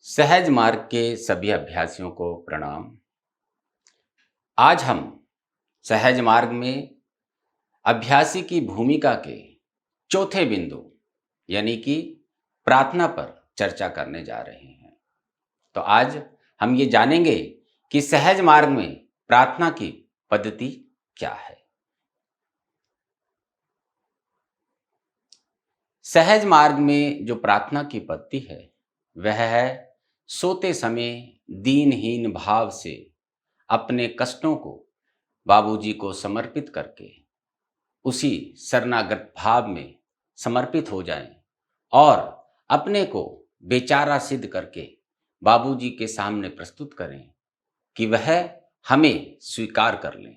सहज मार्ग के सभी अभ्यासियों को प्रणाम। आज हम सहज मार्ग में अभ्यासी की भूमिका के चौथे बिंदु यानी कि प्रार्थना पर चर्चा करने जा रहे हैं। तो आज हम ये जानेंगे कि सहज मार्ग में प्रार्थना की पद्धति क्या है। सहज मार्ग में जो प्रार्थना की पद्धति है वह है सोते समय दीनहीन भाव से अपने कष्टों को बाबूजी को समर्पित करके उसी शरणागत भाव में समर्पित हो जाएं और अपने को बेचारा सिद्ध करके बाबूजी के सामने प्रस्तुत करें कि वह हमें स्वीकार कर लें।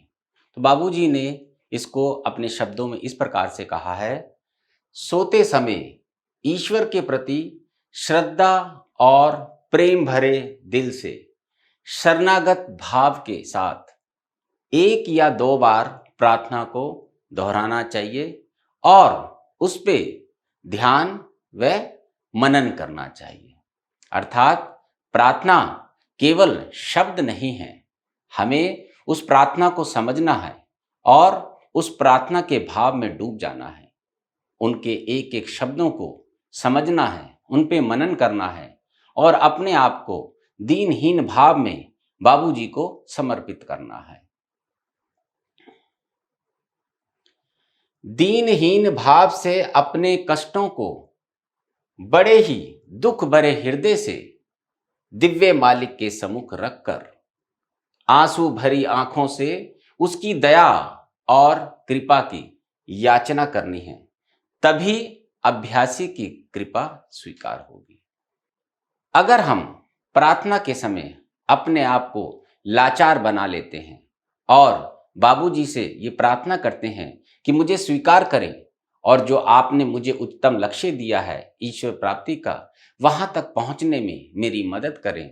तो बाबूजी ने इसको अपने शब्दों में इस प्रकार से कहा है, सोते समय ईश्वर के प्रति श्रद्धा और प्रेम भरे दिल से शरणागत भाव के साथ एक या दो बार प्रार्थना को दोहराना चाहिए और उस पे ध्यान व मनन करना चाहिए। अर्थात प्रार्थना केवल शब्द नहीं है, हमें उस प्रार्थना को समझना है और उस प्रार्थना के भाव में डूब जाना है, उनके एक एक शब्दों को समझना है, उन पे मनन करना है और अपने आप को दीनहीन भाव में बाबूजी को समर्पित करना है। दीनहीन भाव से अपने कष्टों को बड़े ही दुख भरे हृदय से दिव्य मालिक के सम्मुख रखकर आंसू भरी आंखों से उसकी दया और कृपा की याचना करनी है, तभी अभ्यासी की कृपा स्वीकार होगी। अगर हम प्रार्थना के समय अपने आप को लाचार बना लेते हैं और बाबूजी से ये प्रार्थना करते हैं कि मुझे स्वीकार करें और जो आपने मुझे उत्तम लक्ष्य दिया है ईश्वर प्राप्ति का, वहां तक पहुंचने में मेरी मदद करें,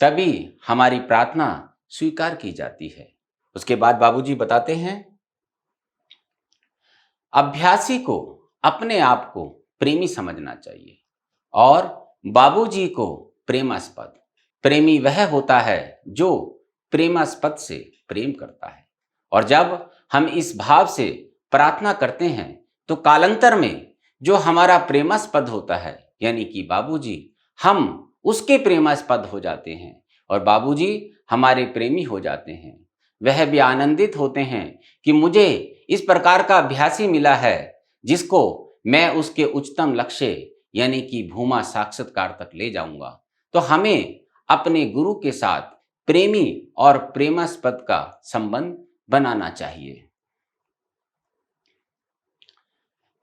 तभी हमारी प्रार्थना स्वीकार की जाती है। उसके बाद बाबूजी बताते हैं, अभ्यासी को अपने आप को प्रेमी समझना चाहिए और बाबूजी को प्रेमास्पद। प्रेमी वह होता है जो प्रेमास्पद से प्रेम करता है और जब हम इस भाव से प्रार्थना करते हैं तो कालांतर में जो हमारा प्रेमास्पद होता है यानी कि बाबूजी, हम उसके प्रेमास्पद हो जाते हैं और बाबूजी हमारे प्रेमी हो जाते हैं। वह भी आनंदित होते हैं कि मुझे इस प्रकार का अभ्यासी मिला है जिसको मैं उसके उच्चतम लक्ष्य यानी कि भूमा साक्षात्कार तक ले जाऊंगा। तो हमें अपने गुरु के साथ प्रेमी और प्रेमास्पद का संबंध बनाना चाहिए।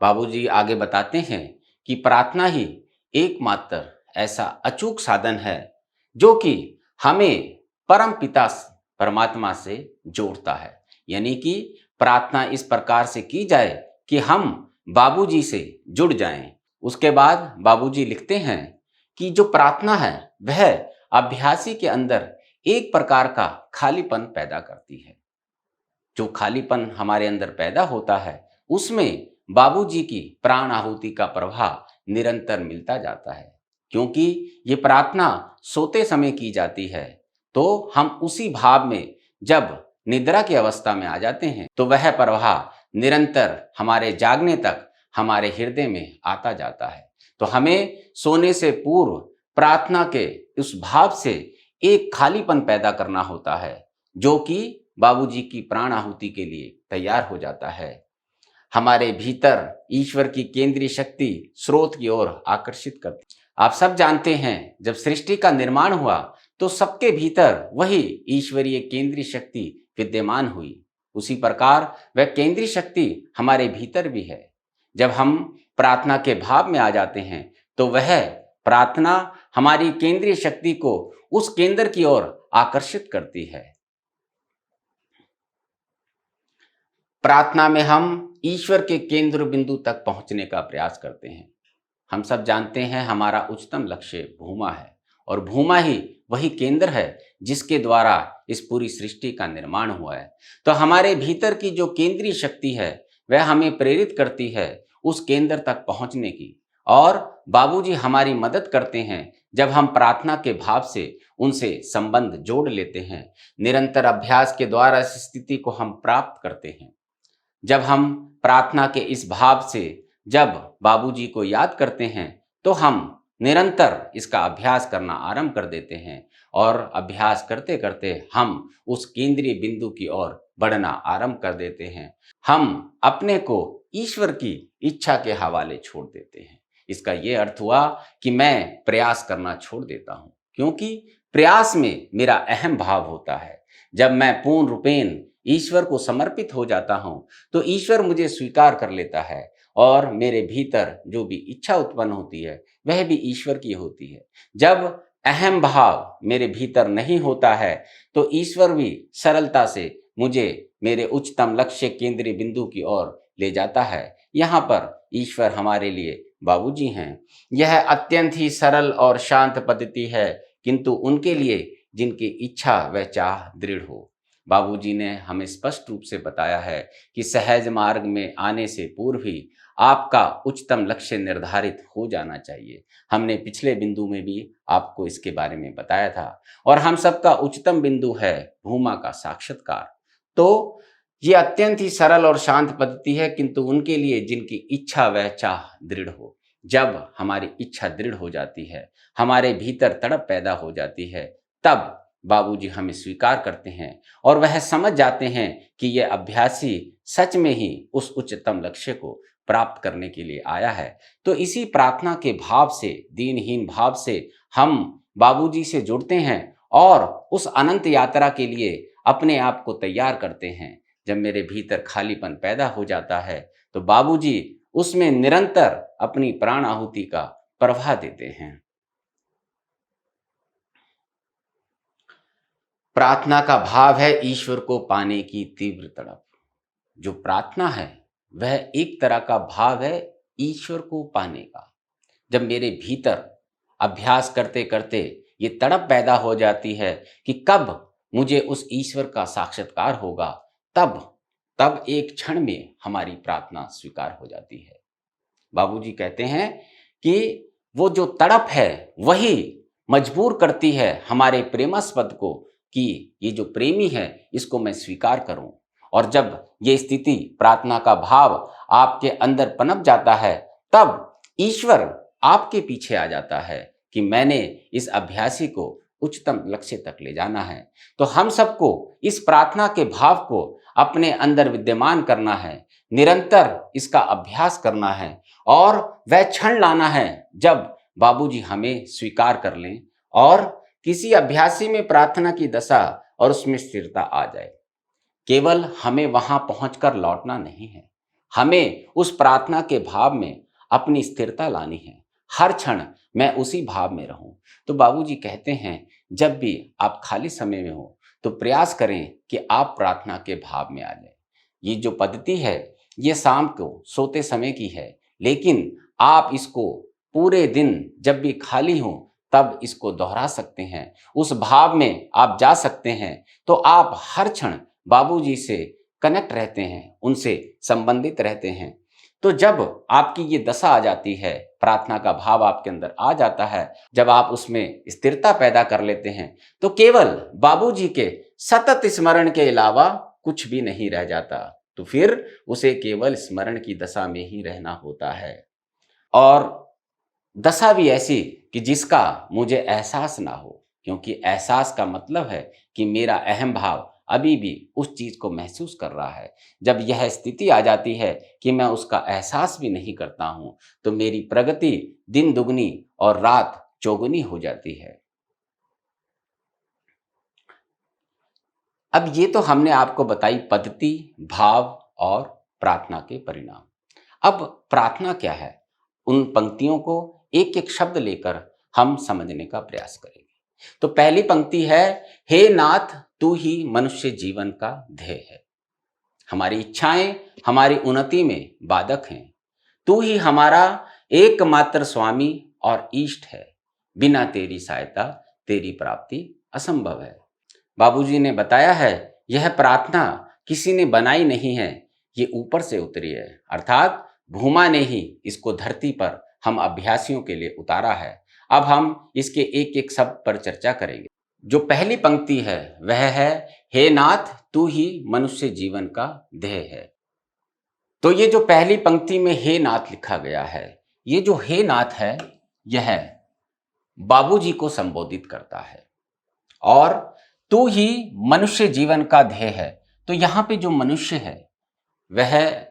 बाबूजी आगे बताते हैं कि प्रार्थना ही एकमात्र ऐसा अचूक साधन है जो कि हमें परम पिता परमात्मा से जोड़ता है। यानी कि प्रार्थना इस प्रकार से की जाए कि हम बाबूजी से जुड़ जाएं। उसके बाद बाबूजी लिखते हैं कि जो प्रार्थना है वह अभ्यासी के अंदर एक प्रकार का खालीपन पैदा करती है। जो खालीपन हमारे अंदर पैदा होता है उसमें बाबूजी की प्राण आहुति का प्रभाव निरंतर मिलता जाता है। क्योंकि ये प्रार्थना सोते समय की जाती है तो हम उसी भाव में जब निद्रा की अवस्था में आ जाते हैं तो वह प्रभाव निरंतर हमारे जागने तक हमारे हृदय में आता जाता है। तो हमें सोने से पूर्व प्रार्थना के उस भाव से एक खालीपन पैदा करना होता है जो कि बाबूजी की प्राण आहुति के लिए तैयार हो जाता है। हमारे भीतर ईश्वर की केंद्रीय शक्ति स्रोत की ओर आकर्षित करती। आप सब जानते हैं जब सृष्टि का निर्माण हुआ तो सबके भीतर वही ईश्वरीय केंद्रीय शक्ति विद्यमान हुई। उसी प्रकार वह केंद्रीय शक्ति हमारे भीतर भी है। जब हम प्रार्थना के भाव में आ जाते हैं तो वह प्रार्थना हमारी केंद्रीय शक्ति को उस केंद्र की ओर आकर्षित करती है। प्रार्थना में हम ईश्वर के केंद्र बिंदु तक पहुंचने का प्रयास करते हैं। हम सब जानते हैं हमारा उच्चतम लक्ष्य भूमा है और भूमा ही वही केंद्र है जिसके द्वारा इस पूरी सृष्टि का निर्माण हुआ है। तो हमारे भीतर की जो केंद्रीय शक्ति है वह हमें प्रेरित करती है उस केंद्र तक पहुंचने की और बाबूजी हमारी मदद करते हैं जब हम प्रार्थना के भाव से उनसे संबंध जोड़ लेते हैं। निरंतर अभ्यास के द्वारा इस स्थिति को हम प्राप्त करते हैं। जब हम प्रार्थना के इस भाव से जब बाबूजी को याद करते हैं तो हम निरंतर इसका अभ्यास करना आरंभ कर देते हैं और अभ्यास करते करते हम उस केंद्रीय बिंदु की ओर बढ़ना आरंभ कर देते हैं। हम अपने को ईश्वर की इच्छा के हवाले छोड़ देते हैं। इसका ये अर्थ हुआ कि मैं प्रयास करना छोड़ देता हूँ, क्योंकि प्रयास में मेरा अहम भाव होता है। जब मैं पूर्ण रूपेण ईश्वर को समर्पित हो जाता हूँ तो ईश्वर मुझे स्वीकार कर लेता है और मेरे भीतर जो भी इच्छा उत्पन्न होती है वह भी ईश्वर की होती है। जब अहम भाव मेरे भीतर नहीं होता है तो ईश्वर भी सरलता से मुझे मेरे उच्चतम लक्ष्य केंद्रीय बिंदु की ओर ले जाता है। यहाँ पर ईश्वर हमारे लिए बाबूजी हैं। यह अत्यंत ही सरल और शांत पद्धति है, किंतु उनके लिए जिनकी इच्छा व चाह दृढ़ हो। बाबूजी ने हमें स्पष्ट रूप से बताया है कि सहज मार्ग में आने से पूर्व ही आपका उच्चतम लक्ष्य निर्धारित हो जाना चाहिए। हमने पिछले बिंदु में भी आपको इसके बारे में बताया था और हम सबका उच्चतम बिंदु है भूमा का साक्षात्कार। तो ये अत्यंत ही सरल और शांत पद्धति है, किंतु उनके लिए जिनकी इच्छा व चाह दृढ़ हो। जब हमारी इच्छा दृढ़ हो जाती है, हमारे भीतर तड़प पैदा हो जाती है, तब बाबूजी हमें स्वीकार करते हैं और वह समझ जाते हैं कि यह अभ्यासी सच में ही उस उच्चतम लक्ष्य को प्राप्त करने के लिए आया है। तो इसी प्रार्थना के भाव से, दीनहीन भाव से हम बाबूजी से जुड़ते हैं और उस अनंत यात्रा के लिए अपने आप को तैयार करते हैं। जब मेरे भीतर खालीपन पैदा हो जाता है तो बाबूजी उसमें निरंतर अपनी प्राण आहुति का प्रवाह देते हैं। प्रार्थना का भाव है ईश्वर को पाने की तीव्र तड़प। जो प्रार्थना है वह एक तरह का भाव है ईश्वर को पाने का। जब मेरे भीतर अभ्यास करते करते ये तड़प पैदा हो जाती है कि कब मुझे उस ईश्वर का साक्षात्कार होगा, तब तब एक क्षण में हमारी प्रार्थना स्वीकार हो जाती है। बाबूजी कहते हैं कि वो जो तड़प है वही मजबूर करती है हमारे प्रेमास्पद को कि ये जो प्रेमी है इसको मैं स्वीकार करूं। और जब ये स्थिति, प्रार्थना का भाव आपके अंदर पनप जाता है, तब ईश्वर आपके पीछे आ जाता है कि मैंने इस अभ्यासी को उच्चतम लक्ष्य तक ले जाना है। तो हम सबको इस प्रार्थना के भाव को अपने अंदर विद्यमान करना है, निरंतर इसका अभ्यास करना है और वह क्षण लाना है जब बाबूजी हमें स्वीकार कर लें और किसी अभ्यासी में प्रार्थना की दशा और उसमें स्थिरता आ जाए। केवल हमें वहां पहुंचकर लौटना नहीं है, हमें उस प्रार्थना के भाव में अपनी स्थिरता लानी है। हर क्षण मैं उसी भाव में रहूं। तो बाबूजी कहते हैं जब भी आप खाली समय में हो तो प्रयास करें कि आप प्रार्थना के भाव में आ जाएं। ये जो पद्धति है ये शाम को सोते समय की है, लेकिन आप इसको पूरे दिन जब भी खाली हो तब इसको दोहरा सकते हैं। उस भाव में आप जा सकते हैं तो आप हर क्षण बाबूजी से कनेक्ट रहते हैं, उनसे संबंधित रहते हैं। तो जब आपकी ये दशा आ जाती है, प्रार्थना का भाव आपके अंदर आ जाता है, जब आप उसमें स्थिरता पैदा कर लेते हैं, तो केवल बाबूजी के सतत स्मरण के अलावा कुछ भी नहीं रह जाता। तो फिर उसे केवल स्मरण की दशा में ही रहना होता है और दशा भी ऐसी कि जिसका मुझे एहसास ना हो, क्योंकि एहसास का मतलब है कि मेरा अहम भाव अभी भी उस चीज को महसूस कर रहा है। जब यह स्थिति आ जाती है कि मैं उसका एहसास भी नहीं करता हूं तो मेरी प्रगति दिन दुगनी और रात चौगुनी हो जाती है। अब ये तो हमने आपको बताई पद्धति, भाव और प्रार्थना के परिणाम। अब प्रार्थना क्या है, उन पंक्तियों को एक एक शब्द लेकर हम समझने का प्रयास करेंगे। तो पहली पंक्ति है, हे नाथ तू ही मनुष्य जीवन का ध्येय है। हमारी इच्छाएं हमारी उन्नति में बाधक हैं। तू ही हमारा एकमात्र स्वामी और इष्ट है। बिना तेरी सहायता तेरी प्राप्ति असंभव है। बाबूजी ने बताया है यह प्रार्थना किसी ने बनाई नहीं है, ये ऊपर से उतरी है, अर्थात भूमा ने ही इसको धरती पर हम अभ्यासियों के लिए उतारा है। अब हम इसके एक एक शब्द पर चर्चा करेंगे। जो पहली पंक्ति है वह है, हे नाथ तू ही मनुष्य जीवन का ध्येय है। तो ये जो पहली पंक्ति में हे नाथ लिखा गया है, ये जो हे नाथ है यह बाबूजी को संबोधित करता है। और तू ही मनुष्य जीवन का ध्येय है, तो यहां पे जो मनुष्य है वह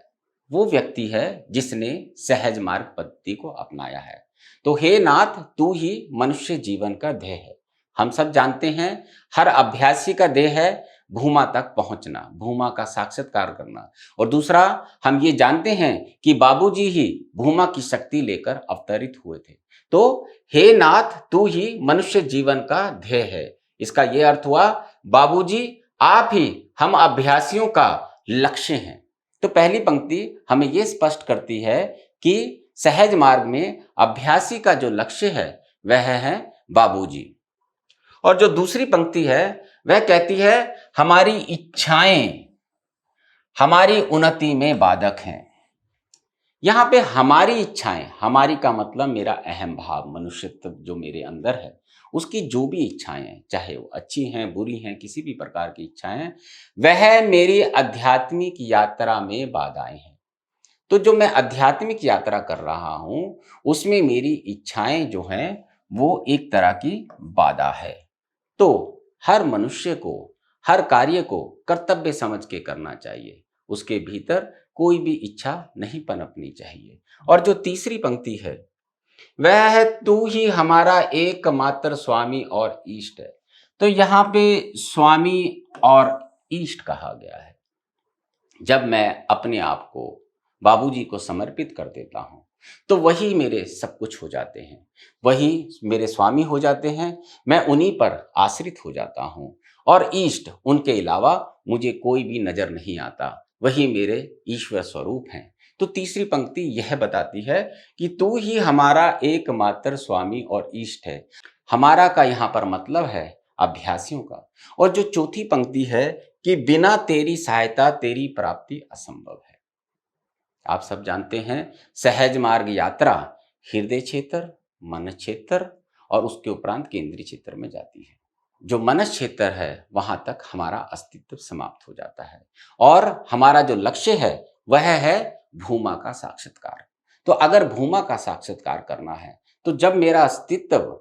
वो व्यक्ति है जिसने सहज मार्ग पद्धति को अपनाया है। तो हे नाथ तू ही मनुष्य जीवन का ध्येय है। हम सब जानते हैं हर अभ्यासी का ध्येय है भूमा तक पहुंचना, भूमा का साक्षात्कार करना। और दूसरा हम ये जानते हैं कि बाबूजी ही भूमा की शक्ति लेकर अवतरित हुए थे। तो हे नाथ तू ही मनुष्य जीवन का ध्येय है, इसका यह अर्थ हुआ बाबूजी आप ही हम अभ्यासियों का लक्ष्य हैं। तो पहली पंक्ति हमें यह स्पष्ट करती है कि सहज मार्ग में अभ्यासी का जो लक्ष्य है वह है बाबूजी। और जो दूसरी पंक्ति है वह कहती है हमारी इच्छाएं हमारी उन्नति में बाधक हैं। यहां पे हमारी इच्छाएं, हमारी का मतलब मेरा अहम भाव, मनुष्यत्व जो मेरे अंदर है उसकी जो भी इच्छाएं हैं, चाहे वो अच्छी हैं बुरी हैं, किसी भी प्रकार की इच्छाएं, वह मेरी आध्यात्मिक यात्रा में बाधाएं हैं। तो जो मैं आध्यात्मिक यात्रा कर रहा हूं उसमें मेरी इच्छाएं जो हैं वो एक तरह की बाधा है। तो हर मनुष्य को हर कार्य को कर्तव्य समझ के करना चाहिए, उसके भीतर कोई भी इच्छा नहीं पनपनी चाहिए। और जो तीसरी पंक्ति है वह है तू ही हमारा एकमात्र स्वामी और इष्ट है। तो यहाँ पे स्वामी और इष्ट कहा गया है। जब मैं अपने आप को बाबूजी को समर्पित कर देता हूं तो वही मेरे सब कुछ हो जाते हैं, वही मेरे स्वामी हो जाते हैं, मैं उन्हीं पर आश्रित हो जाता हूं। और इष्ट उनके अलावा मुझे कोई भी नजर नहीं आता, वही मेरे ईश्वर स्वरूप हैं। तो तीसरी पंक्ति यह बताती है कि तू ही हमारा एकमात्र स्वामी और इष्ट है। हमारा का यहाँ पर मतलब है अभ्यासियों का। और जो चौथी पंक्ति है कि बिना तेरी सहायता तेरी प्राप्ति असंभव है। आप सब जानते हैं सहज मार्ग यात्रा हृदय क्षेत्र, मन क्षेत्र और उसके उपरांत केंद्रीय क्षेत्र में जाती है। जो मन क्षेत्र है वहां तक हमारा अस्तित्व समाप्त हो जाता है और हमारा जो लक्ष्य है वह है भूमा का साक्षात्कार। तो अगर भूमा का साक्षात्कार करना है तो जब मेरा अस्तित्व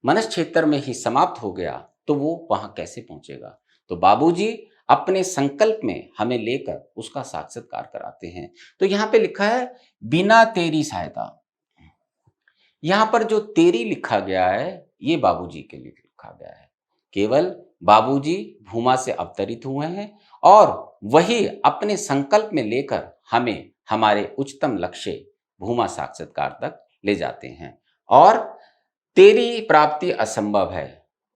मन क्षेत्र में ही समाप्त हो गया तो वो वहां कैसे पहुंचेगा। तो बाबूजी अपने संकल्प में हमें लेकर उसका साक्षात्कार कराते हैं। तो यहां पे लिखा है बिना तेरी सहायता। यहां पर जो तेरी लिखा गया है ये बाबूजी के लिए लिखा गया है। केवल बाबूजी भूमा से अवतरित हुए हैं और वही अपने संकल्प में लेकर हमें हमारे उच्चतम लक्ष्य भूमा साक्षात्कार तक ले जाते हैं। और तेरी प्राप्ति असंभव है।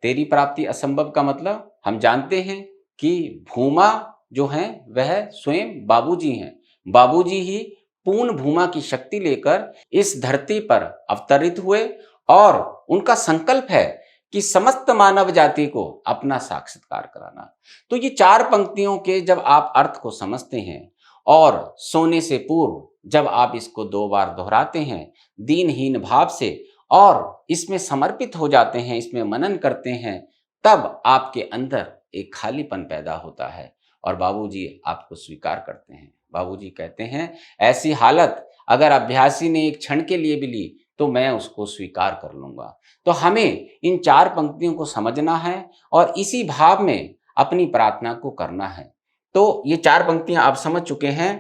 तेरी प्राप्ति असंभव का मतलब हम जानते हैं कि भूमा जो है वह स्वयं बाबूजी हैं। बाबूजी ही पूर्ण भूमा की शक्ति लेकर इस धरती पर अवतरित हुए और उनका संकल्प है कि समस्त मानव जाति को अपना साक्षात्कार कराना। तो ये चार पंक्तियों के जब आप अर्थ को समझते हैं और सोने से पूर्व जब आप इसको 2 बार दोहराते हैं दीनहीन भाव से और इसमें समर्पित हो जाते हैं, इसमें मनन करते हैं, तब आपके अंदर एक खालीपन पैदा होता है और बाबूजी आपको स्वीकार करते हैं। बाबूजी कहते हैं ऐसी हालत अगर अभ्यासी ने एक क्षण के लिए भी ली तो मैं उसको स्वीकार कर लूंगा। तो हमें इन 4 पंक्तियों को समझना है और इसी भाव में अपनी प्रार्थना को करना है। तो ये 4 पंक्तियां आप समझ चुके हैं।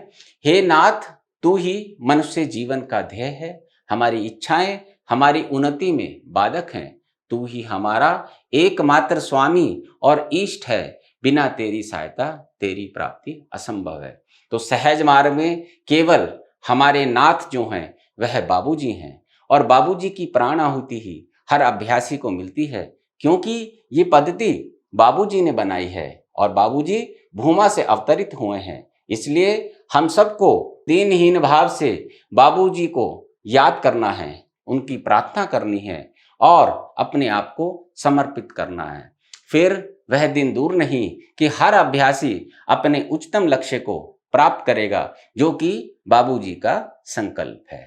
हे नाथ तू ही मनुष्य जीवन का ध्येय है, हमारी इच्छाएं हमारी उन्नति में बाधक हैं, तू ही हमारा एकमात्र स्वामी और इष्ट है, बिना तेरी सहायता तेरी प्राप्ति असंभव है। तो सहज मार्ग में केवल हमारे नाथ जो हैं वह बाबूजी हैं और बाबूजी की प्राण आहुति ही हर अभ्यासी को मिलती है, क्योंकि ये पद्धति बाबूजी ने बनाई है और बाबूजी भूमा से अवतरित हुए हैं। इसलिए हम सबको दीनहीन भाव से बाबूजी को याद करना है, उनकी प्रार्थना करनी है और अपने आप को समर्पित करना है। फिर वह दिन दूर नहीं कि हर अभ्यासी अपने उच्चतम लक्ष्य को प्राप्त करेगा जो कि बाबूजी का संकल्प है।